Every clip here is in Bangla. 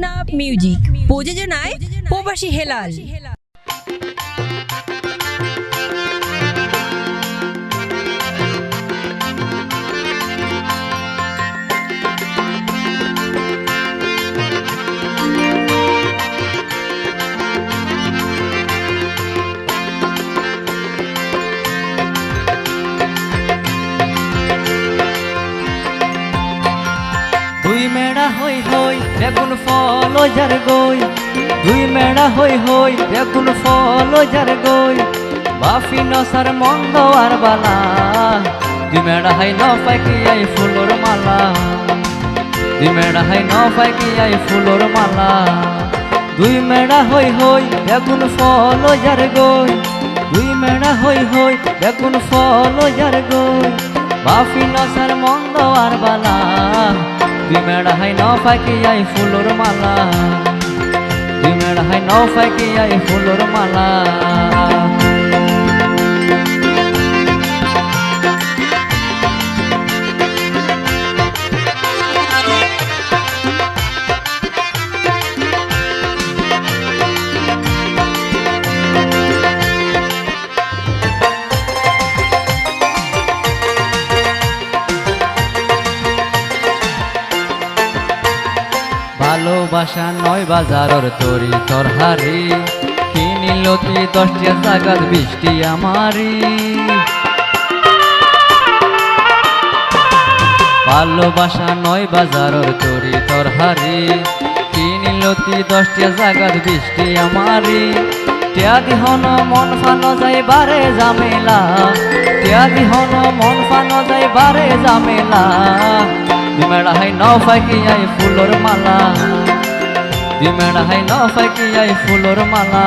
মুন্না মিউজিক প্রযোজনায় প্রবাসী হেলাল। দুই মেড়া হই হই বেগুন ফল যার গই, দুই মেড়া হই হই বেগুন ফল যার গই, বাফি নসার মন্দ আর বালা, দুই মেড়া হাই ন পাই কি আই ফুলর মালা, দুই মেড়া হাই ন পাই কি আই ফুলর মালা, দুই মেড়া হই হই বেগুন ফল যার গই, দুই মেড়া হই হই বেগুন ফল যার গই, বাফি নসার মন্দ আর বালা, দুই মেড়া হাই ন পাই কি আই ফুলর মালা, দুই মেড়া হাই ন পাই কি আই ফুলর মালা। ভালোবাসা নয় বাজারর তরি তরহারি, কিনিলতি 10টা জাগাত 20টি আমারি, ভালোবাসা নয় বাজারর তরি তরহারি, কিনিলতি 10টা জাগাত 20টি আমারি, টিয়া দিহন মন ফানো যাই বারে জামেলা, টিয়া দিহন মন ফানো যাই বারে জামেলা, দুই মেড়া হাই ন পাই কি আই ফুলর মালা, দুই মেড়া হাই ন পাই কি আই ফুলর মালা।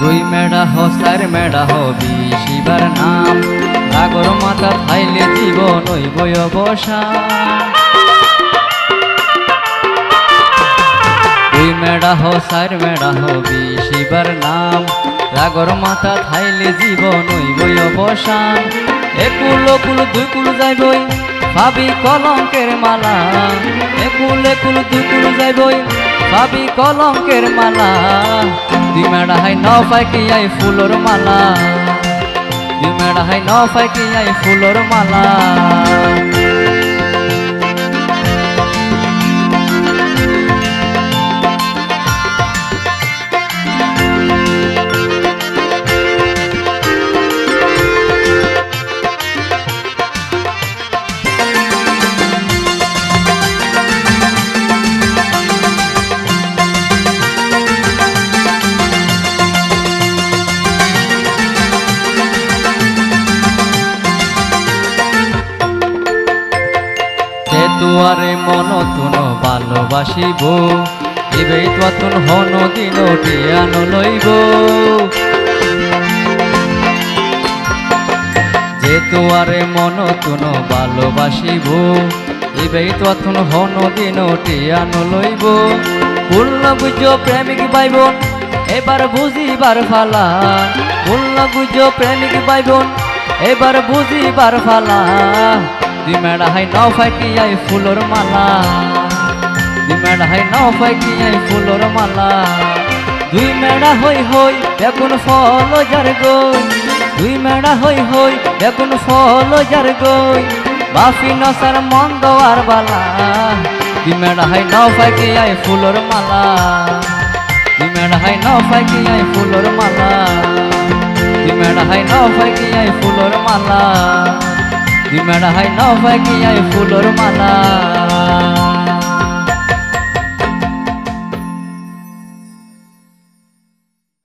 দুই মেড়া হো চার মেড়া হো বিশিবার নাম, রাগর মাথা খাইলে জীবন হইব অবসান, দুই মেড়া হো চার মেড়া হো বিশিবার নাম, রাগর মাথা খাইলে জীবন হইব অবসান, একুল কুল দুই কুল যাইবই ভাবি কলঙ্কের মালা, একুল একুল দুই কুল যাইবই ভাবি কলঙ্কের মালা, দুই মেড়া হাই ন পাই কি আই ফুলর মালা, দুই মেড়া হাই ন পাই কি আই ফুলর মালা। তুয়ারে মন তুন ভালোবাসিব, এবেই তুন হন দিন টিয়ান লইব, যে তুয়ারে মন তুন ভালোবাসিব, এবেই তুন হন দিন টিয়ান লইব, ভুল বুঝ প্রেমিক বাইবন এবার বুঝিবার ফালা, ভুল বুঝ প্রেমিক বাইবন এবার বুঝিবার ফালা, দুই মেড়া হাই ন পাই কি আই ফুলর মালা, দুই মেড়া হাই ন পাই কি আই ফুলর মালা, দুই মেড়া হই হই বেগুন ফল যার গই, দুই মেড়া হই হই বেগুন ফল যার গই, বাফি নসার মন্দ আর বালা, দুই মেড়া হাই ন পাই কি আই ফুলর মালা, দুই মেড়া হাই ন পাই কি আই ফুলর মালা, দুই মেড়া হাই ন পাই কি আই ফুলর মালা, দুই মেড়া হাই ন পাই কি আই ফুলর মালা।